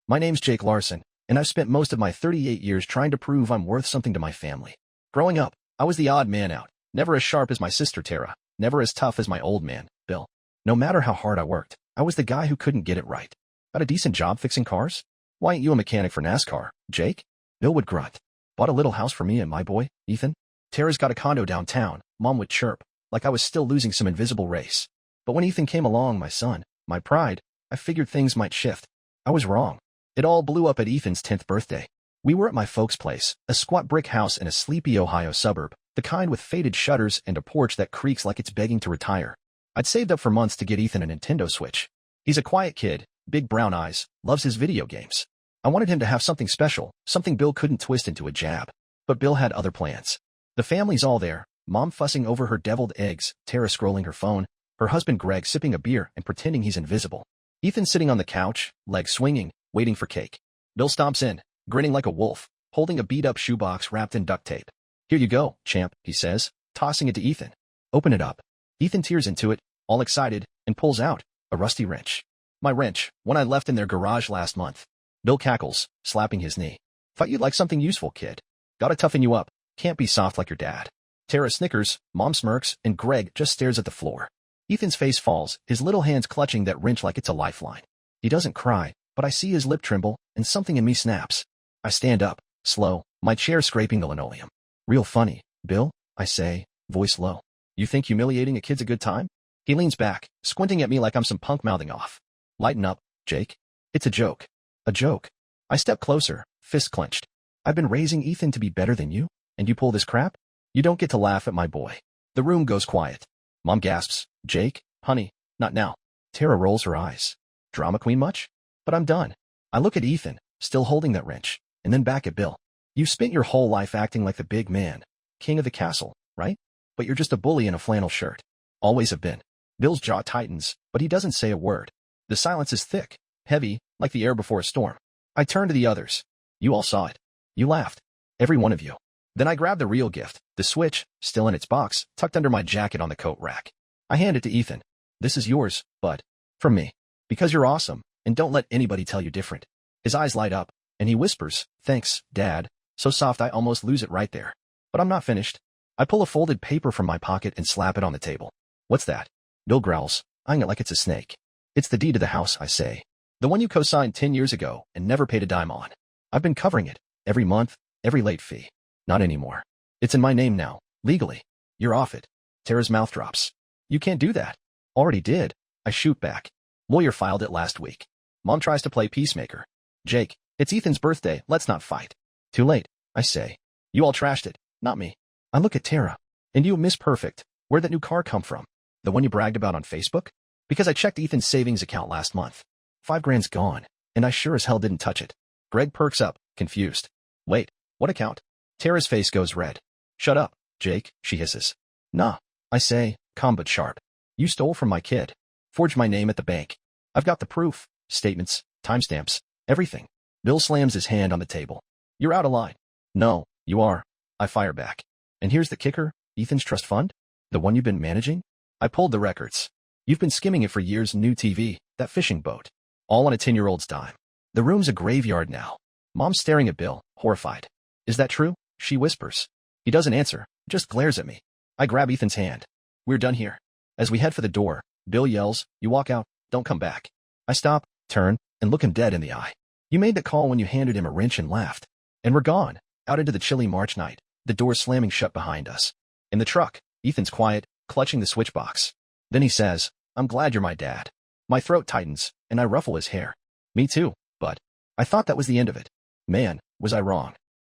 My name's Jake Larson, and I've spent most of my 38 years trying to prove I'm worth something to my family. Growing up, I was the odd man out, never as sharp as my sister Tara, never as tough as my old man, Bill. No matter how hard I worked, I was the guy who couldn't get it right. Got a decent job fixing cars? Why ain't you a mechanic for NASCAR, Jake? Bill would grunt. Bought a little house for me and my boy, Ethan. Tara's got a condo downtown, Mom would chirp, like I was still losing some invisible race. But when Ethan came along, my son, my pride, I figured things might shift. I was wrong. It all blew up at Ethan's 10th birthday. We were at my folks' place, a squat brick house in a sleepy Ohio suburb, the kind with faded shutters and a porch that creaks like it's begging to retire. I'd saved up for months to get Ethan a Nintendo Switch. He's a quiet kid, big brown eyes, loves his video games. I wanted him to have something special, something Bill couldn't twist into a jab. But Bill had other plans. The family's all there, Mom fussing over her deviled eggs, Tara scrolling her phone, her husband Greg sipping a beer and pretending he's invisible. Ethan sitting on the couch, legs swinging, waiting for cake. Bill stomps in, grinning like a wolf, holding a beat-up shoebox wrapped in duct tape. Here you go, champ, he says, tossing it to Ethan. Open it up. Ethan tears into it, all excited, and pulls out a rusty wrench. My wrench, one I left in their garage last month. Bill cackles, slapping his knee. Thought you'd like something useful, kid. Gotta toughen you up. Can't be soft like your dad. Tara snickers, Mom smirks, and Greg just stares at the floor. Ethan's face falls, his little hands clutching that wrench like it's a lifeline. He doesn't cry, but I see his lip tremble, and something in me snaps. I stand up, slow, my chair scraping the linoleum. Real funny, Bill, I say, voice low. You think humiliating a kid's a good time? He leans back, squinting at me like I'm some punk mouthing off. Lighten up, Jake. It's a joke. A joke. I step closer, fist clenched. I've been raising Ethan to be better than you, and you pull this crap? You don't get to laugh at my boy. The room goes quiet. Mom gasps, Jake, honey, not now. Tara rolls her eyes. Drama queen much? But I'm done. I look at Ethan, still holding that wrench, and then back at Bill. You spent your whole life acting like the big man, king of the castle, right? But you're just a bully in a flannel shirt. Always have been. Bill's jaw tightens, but he doesn't say a word. The silence is thick, heavy, like the air before a storm. I turn to the others. You all saw it. You laughed. Every one of you. Then I grab the real gift, the Switch, still in its box, tucked under my jacket on the coat rack. I hand it to Ethan. This is yours, bud. From me. Because you're awesome, and don't let anybody tell you different. His eyes light up, and he whispers, thanks, Dad, so soft I almost lose it right there. But I'm not finished. I pull a folded paper from my pocket and slap it on the table. What's that? Bill growls, eyeing it like it's a snake. It's the deed to the house, I say. The one you co-signed 10 years ago and never paid a dime on. I've been covering it, every month, every late fee. Not anymore. It's in my name now, legally. You're off it. Tara's mouth drops. You can't do that. Already did. I shoot back. Lawyer filed it last week. Mom tries to play peacemaker. Jake, it's Ethan's birthday, let's not fight. Too late, I say. You all trashed it, not me. I look at Tara. And you, Miss Perfect, where'd that new car come from? The one you bragged about on Facebook? Because I checked Ethan's savings account last month. $5,000's gone, and I sure as hell didn't touch it. Greg perks up, confused. Wait, what account? Tara's face goes red. Shut up, Jake, she hisses. Nah, I say, calm but sharp. You stole from my kid. Forged my name at the bank. I've got the proof, statements, timestamps, everything. Bill slams his hand on the table. You're out of line. No, you are. I fire back. And here's the kicker, Ethan's trust fund? The one you've been managing? I pulled the records. You've been skimming it for years, new TV, that fishing boat. All on a 10-year-old's dime. The room's a graveyard now. Mom's staring at Bill, horrified. Is that true? She whispers. He doesn't answer, just glares at me. I grab Ethan's hand. We're done here. As we head for the door, Bill yells, you walk out, don't come back. I stop, turn, and look him dead in the eye. You made the call when you handed him a wrench and laughed. And we're gone, out into the chilly March night, the door slamming shut behind us. In the truck, Ethan's quiet, clutching the switch box. Then he says, I'm glad you're my dad. My throat tightens, and I ruffle his hair. Me too, but I thought that was the end of it. Man, was I wrong.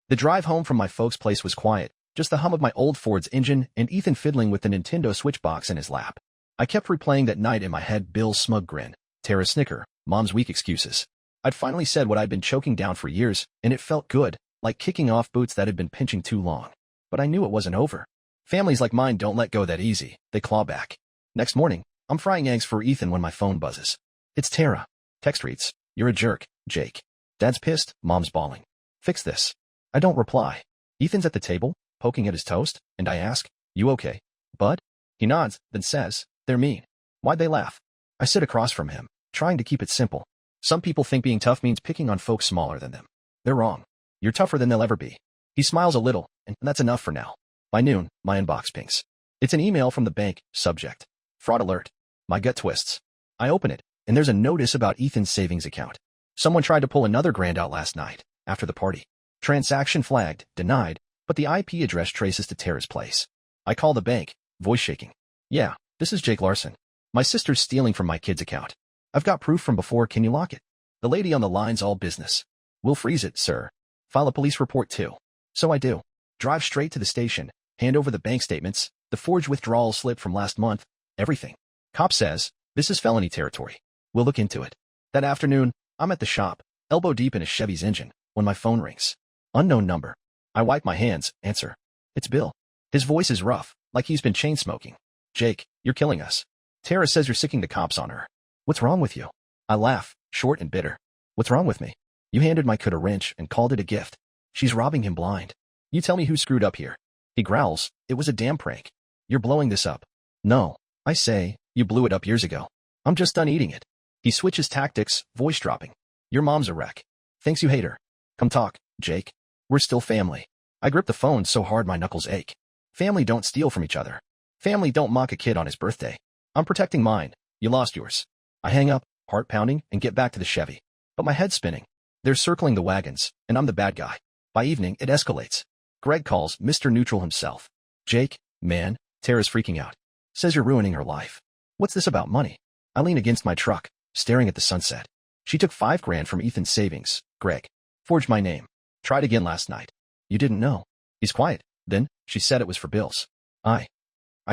The drive home from my folks' place was quiet, just the hum of my old Ford's engine and Ethan fiddling with the Nintendo Switch box in his lap. I kept replaying that night in my head, Bill's smug grin, Tara's snicker, Mom's weak excuses. I'd finally said what I'd been choking down for years, and it felt good, like kicking off boots that had been pinching too long. But I knew it wasn't over. Families like mine don't let go that easy, they claw back. Next morning, I'm frying eggs for Ethan when my phone buzzes. It's Tara. Text reads, you're a jerk, Jake. Dad's pissed, Mom's bawling. Fix this. I don't reply. Ethan's at the table, poking at his toast, and I ask, you okay, bud? He nods, then says, they're mean. Why'd they laugh? I sit across from him, trying to keep it simple. Some people think being tough means picking on folks smaller than them. They're wrong. You're tougher than they'll ever be. He smiles a little, and that's enough for now. By noon, my inbox pings. It's an email from the bank, subject: fraud alert. My gut twists. I open it, and there's a notice about Ethan's savings account. Someone tried to pull another grand out last night, after the party. Transaction flagged, denied, but the IP address traces to Tara's place. I call the bank, voice shaking. Yeah, this is Jake Larson. My sister's stealing from my kid's account. I've got proof from before, can you lock it? The lady on the line's all business. We'll freeze it, sir. File a police report too. So I do. Drive straight to the station, hand over the bank statements, the forged withdrawal slip from last month, everything. Cop says, this is felony territory. We'll look into it. That afternoon, I'm at the shop, elbow deep in a Chevy's engine, when my phone rings. Unknown number. I wipe my hands, answer. It's Bill. His voice is rough, like he's been chain smoking. Jake, you're killing us. Tara says you're sicking the cops on her. What's wrong with you? I laugh, short and bitter. What's wrong with me? You handed my kid a wrench and called it a gift. She's robbing him blind. You tell me who screwed up here. He growls, it was a damn prank. You're blowing this up. No, I say, you blew it up years ago. I'm just done eating it. He switches tactics, voice dropping. Your mom's a wreck. Thinks you hate her. Come talk, Jake. We're still family. I grip the phone so hard my knuckles ache. Family don't steal from each other. Family don't mock a kid on his birthday. I'm protecting mine. You lost yours. I hang up, heart pounding, and get back to the Chevy. But my head's spinning. They're circling the wagons, and I'm the bad guy. By evening, it escalates. Greg calls Mr. Neutral himself. Jake, man, Tara's freaking out. Says you're ruining her life. What's this about money? I lean against my truck, staring at the sunset. She took $5,000 from Ethan's savings, Greg. Forged my name. Tried again last night. You didn't know. He's quiet. Then, she said it was for bills. I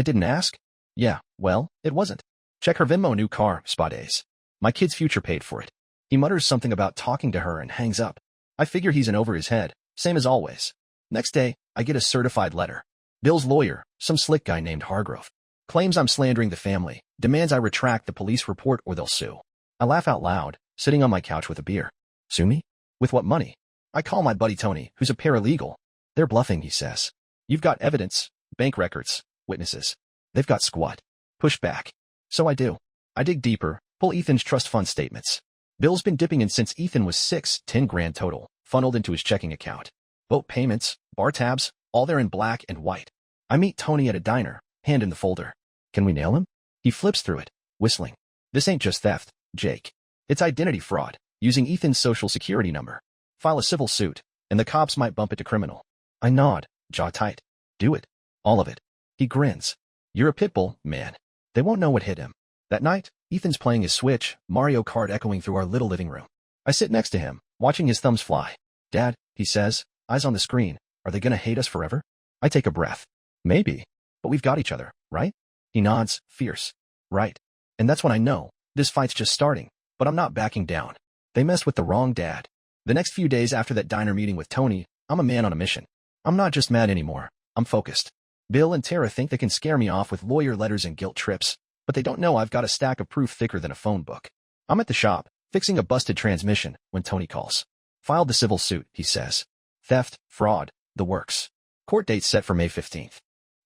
didn't ask? Yeah, well, it wasn't. Check her Venmo new car, spa days. My kid's future paid for it. He mutters something about talking to her and hangs up. I figure he's in over his head, same as always. Next day, I get a certified letter. Bill's lawyer, some slick guy named Hargrove, claims I'm slandering the family, demands I retract the police report or they'll sue. I laugh out loud, sitting on my couch with a beer. Sue me? With what money? I call my buddy Tony, who's a paralegal. They're bluffing, he says. You've got evidence, bank records, witnesses. They've got squat. Push back. So I do. I dig deeper, pull Ethan's trust fund statements. Bill's been dipping in since Ethan was 6, $10,000 total, funneled into his checking account. Boat payments, bar tabs, all there in black and white. I meet Tony at a diner, hand in the folder. Can we nail him? He flips through it, whistling. This ain't just theft, Jake. It's identity fraud, using Ethan's social security number. File a civil suit, and the cops might bump it to criminal. I nod, jaw tight. Do it. All of it. He grins. You're a pit bull, man. They won't know what hit him. That night, Ethan's playing his Switch, Mario Kart echoing through our little living room. I sit next to him, watching his thumbs fly. Dad, he says, eyes on the screen, are they gonna hate us forever? I take a breath. Maybe. But we've got each other, right? He nods, fierce. Right. And that's when I know, this fight's just starting, but I'm not backing down. They messed with the wrong dad. The next few days after that diner meeting with Tony, I'm a man on a mission. I'm not just mad anymore. I'm focused. Bill and Tara think they can scare me off with lawyer letters and guilt trips, but they don't know I've got a stack of proof thicker than a phone book. I'm at the shop, fixing a busted transmission, when Tony calls. Filed the civil suit, he says. Theft, fraud, the works. Court date set for May 15th.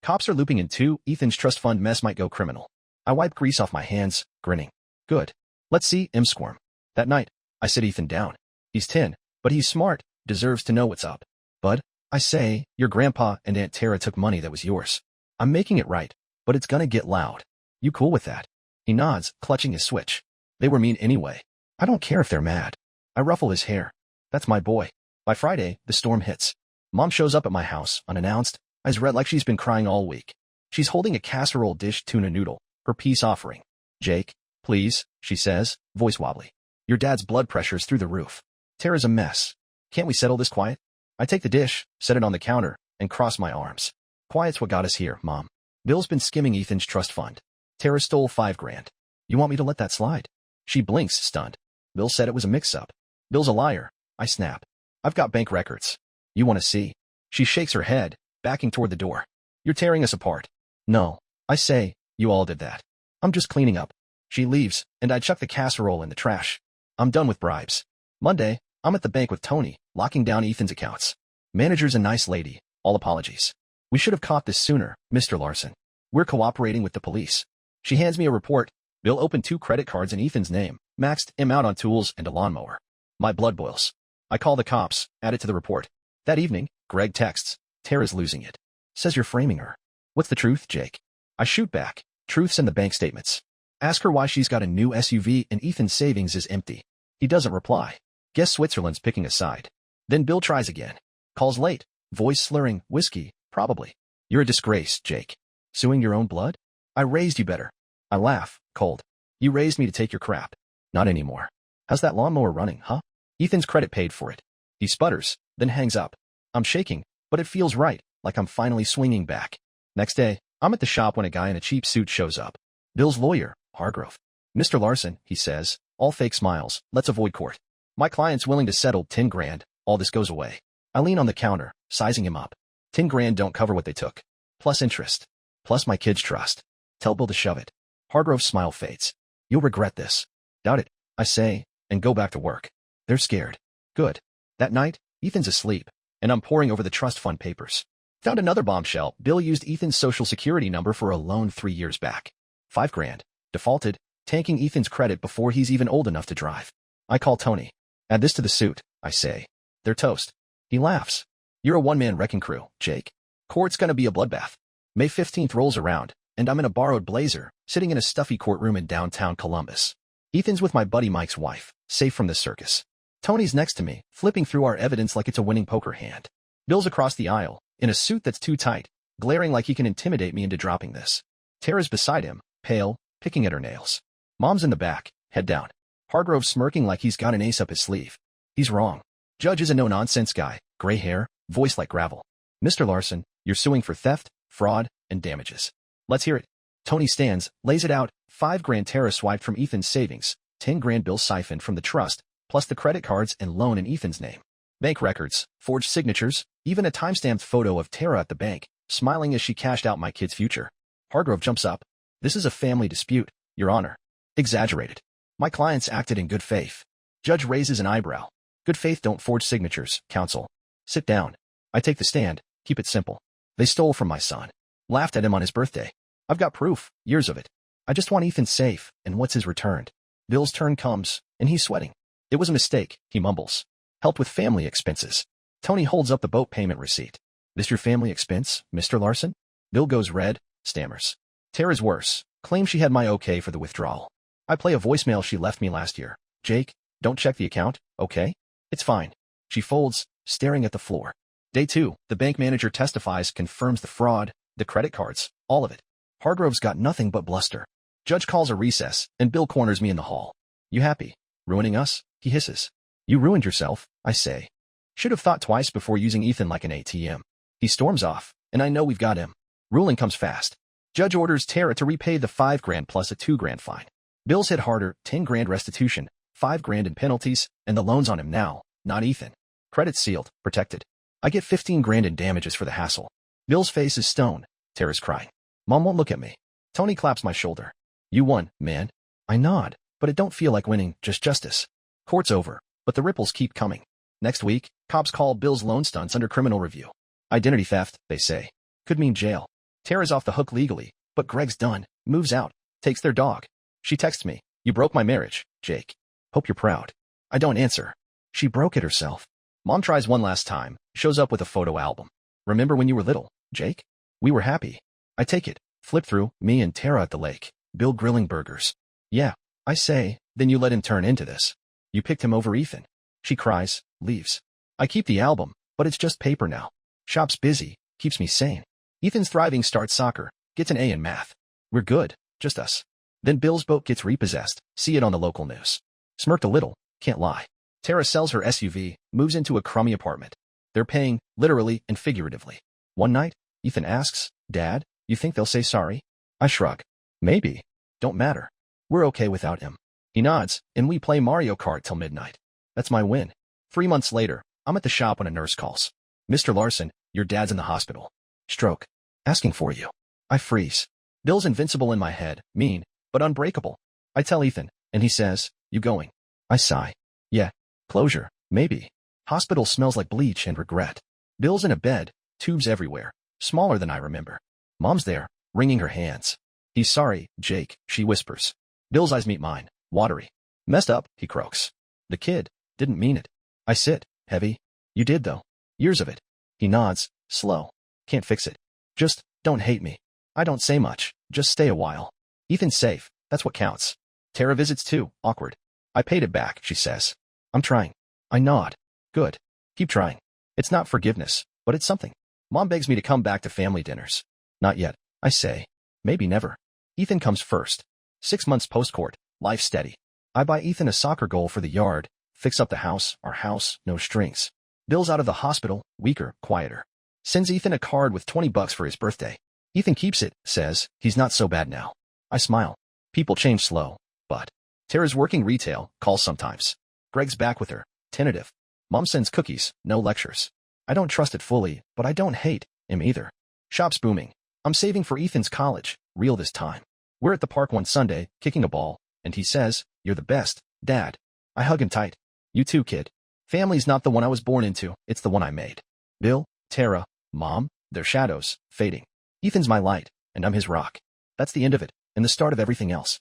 Cops are looping in too. Ethan's trust fund mess might go criminal. I wipe grease off my hands, grinning. Good. Let's see him squirm. That night, I sit Ethan down. He's 10, but he's smart, deserves to know what's up. Bud, I say, your grandpa and Aunt Tara took money that was yours. I'm making it right, but it's gonna get loud. You cool with that? He nods, clutching his Switch. They were mean anyway. I don't care if they're mad. I ruffle his hair. That's my boy. By Friday, the storm hits. Mom shows up at my house, unannounced, eyes red like she's been crying all week. She's holding a casserole dish tuna noodle, her peace offering. Jake, please, she says, voice wobbly. Your dad's blood pressure's through the roof. Tara's a mess. Can't we settle this quiet? I take the dish, set it on the counter, and cross my arms. Quiet's what got us here, Mom. Bill's been skimming Ethan's trust fund. Tara stole $5,000. You want me to let that slide? She blinks, stunned. Bill said it was a mix-up. Bill's a liar. I snap. I've got bank records. You want to see? She shakes her head, backing toward the door. You're tearing us apart. No. I say, you all did that. I'm just cleaning up. She leaves, and I chuck the casserole in the trash. I'm done with bribes. Monday, I'm at the bank with Tony, locking down Ethan's accounts. Manager's a nice lady. All apologies. We should have caught this sooner, Mr. Larson. We're cooperating with the police. She hands me a report. Bill opened 2 credit cards in Ethan's name, Maxed him out on tools and a lawnmower. My blood boils. I call the cops, add it to the report. That evening, Greg texts, Tara's losing it. Says you're framing her. What's the truth, Jake? I shoot back. Truth's in the bank statements. Ask her why she's got a new SUV and Ethan's savings is empty. He doesn't reply. Guess Switzerland's picking a side. Then Bill tries again. Calls late. Voice slurring. Whiskey. Probably. You're a disgrace, Jake. Suing your own blood? I raised you better. I laugh. Cold. You raised me to take your crap. Not anymore. How's that lawnmower running, huh? Ethan's credit paid for it. He sputters, then hangs up. I'm shaking, but it feels right, like I'm finally swinging back. Next day, I'm at the shop when a guy in a cheap suit shows up. Bill's lawyer, Hargrove. Mr. Larson, he says, all fake smiles, let's avoid court. My client's willing to settle 10 grand, all this goes away. I lean on the counter, sizing him up. 10 grand don't cover what they took. Plus interest. Plus my kid's trust. Tell Bill to shove it. Hargrove's smile fades. You'll regret this. Doubt it, I say, and go back to work. They're scared. Good. That night, Ethan's asleep, and I'm poring over the trust fund papers. Found another bombshell. Bill used Ethan's social security number for a loan 3 years back. 5 grand. Defaulted, tanking Ethan's credit before he's even old enough to drive. I call Tony. Add this to the suit, I say. They're toast. He laughs. You're a one-man wrecking crew, Jake. Court's gonna be a bloodbath. May 15th rolls around, and I'm in a borrowed blazer, sitting in a stuffy courtroom in downtown Columbus. Ethan's with my buddy Mike's wife, safe from the circus. Tony's next to me, flipping through our evidence like it's a winning poker hand. Bill's across the aisle, in a suit that's too tight, glaring like he can intimidate me into dropping this. Tara's beside him, pale, picking at her nails. Mom's in the back, head down. Hargrove smirking like he's got an ace up his sleeve. He's wrong. Judge is a no-nonsense guy, gray hair, voice like gravel. Mr. Larson, you're suing for theft, fraud, and damages. Let's hear it. Tony stands, lays it out, 5 grand Tara swiped from Ethan's savings, 10 grand Bill siphoned from the trust, plus the credit cards and loan in Ethan's name. Bank records, forged signatures, even a time-stamped photo of Tara at the bank, smiling as she cashed out my kid's future. Hargrove jumps up. This is a family dispute, Your Honor. Exaggerated. My clients acted in good faith. Judge raises an eyebrow. Good faith don't forge signatures, counsel. Sit down. I take the stand, keep it simple. They stole from my son. Laughed at him on his birthday. I've got proof, years of it. I just want Ethan safe, and what's his returned? Bill's turn comes, and he's sweating. It was a mistake, he mumbles. Help with family expenses. Tony holds up the boat payment receipt. This your family expense, Mr. Larson? Bill goes red, stammers. Tara's worse. Claims she had my okay for the withdrawal. I play a voicemail she left me last year. Jake, don't check the account, okay? It's fine. She folds, staring at the floor. Day 2, the bank manager testifies, confirms the fraud, the credit cards, all of it. Hargrove's got nothing but bluster. Judge calls a recess, and Bill corners me in the hall. You happy? Ruining us? He hisses. You ruined yourself, I say. Should have thought twice before using Ethan like an ATM. He storms off, and I know we've got him. Ruling comes fast. Judge orders Tara to repay the 5 grand plus a 2 grand fine. Bill's hit harder, 10 grand restitution, 5 grand in penalties, and the loan's on him now, not Ethan. Credit's sealed, protected. I get 15 grand in damages for the hassle. Bill's face is stone. Tara's crying. Mom won't look at me. Tony claps my shoulder. You won, man. I nod, but it don't feel like winning, just justice. Court's over, but the ripples keep coming. Next week, cops call Bill's loan stunts under criminal review. Identity theft, they say. Could mean jail. Tara's off the hook legally, but Greg's done, moves out, takes their dog. She texts me, you broke my marriage, Jake. Hope you're proud. I don't answer. She broke it herself. Mom tries one last time, shows up with a photo album. Remember when you were little, Jake? We were happy. I take it, flip through, me and Tara at the lake, Bill grilling burgers. Yeah, I say, then you let him turn into this. You picked him over Ethan. She cries, leaves. I keep the album, but it's just paper now. Shop's busy, keeps me sane. Ethan's thriving, starts soccer, gets an A in math. We're good, just us. Then Bill's boat gets repossessed, see it on the local news. Smirked a little, can't lie. Tara sells her SUV, moves into a crummy apartment. They're paying, literally and figuratively. One night, Ethan asks, Dad, you think they'll say sorry? I shrug. Maybe. Don't matter. We're okay without him. He nods, and we play Mario Kart till midnight. That's my win. 3 months later, I'm at the shop when a nurse calls. Mr. Larson, your dad's in the hospital. Stroke. Asking for you. I freeze. Bill's invincible in my head, mean, but unbreakable. I tell Ethan, and he says, you going? I sigh. Yeah. Closure, maybe. Hospital smells like bleach and regret. Bill's in a bed, tubes everywhere, smaller than I remember. Mom's there, wringing her hands. He's sorry, Jake, she whispers. Bill's eyes meet mine, watery. Messed up, he croaks. The kid didn't mean it. I sit, heavy. You did though. Years of it. He nods, slow. Can't fix it. Just don't hate me. I don't say much. Just stay a while. Ethan's safe. That's what counts. Tara visits too. Awkward. I paid it back, she says. I'm trying. I nod. Good. Keep trying. It's not forgiveness, but it's something. Mom begs me to come back to family dinners. Not yet, I say. Maybe never. Ethan comes first. 6 months post-court. Life steady. I buy Ethan a soccer goal for the yard. Fix up the house. Our house, no strings. Bill's out of the hospital. Weaker, quieter. Sends Ethan a card with $20 for his birthday. Ethan keeps it, says, he's not so bad now. I smile. People change slow, but Tara's working retail, calls sometimes. Greg's back with her, tentative. Mom sends cookies, no lectures. I don't trust it fully, but I don't hate him either. Shop's booming. I'm saving for Ethan's college, real this time. We're at the park one Sunday, kicking a ball, and he says, "You're the best, Dad." I hug him tight. You too, kid. Family's not the one I was born into, it's the one I made. Bill, Tara, Mom, their shadows, fading. Ethan's my light, and I'm his rock. That's the end of it, and the start of everything else.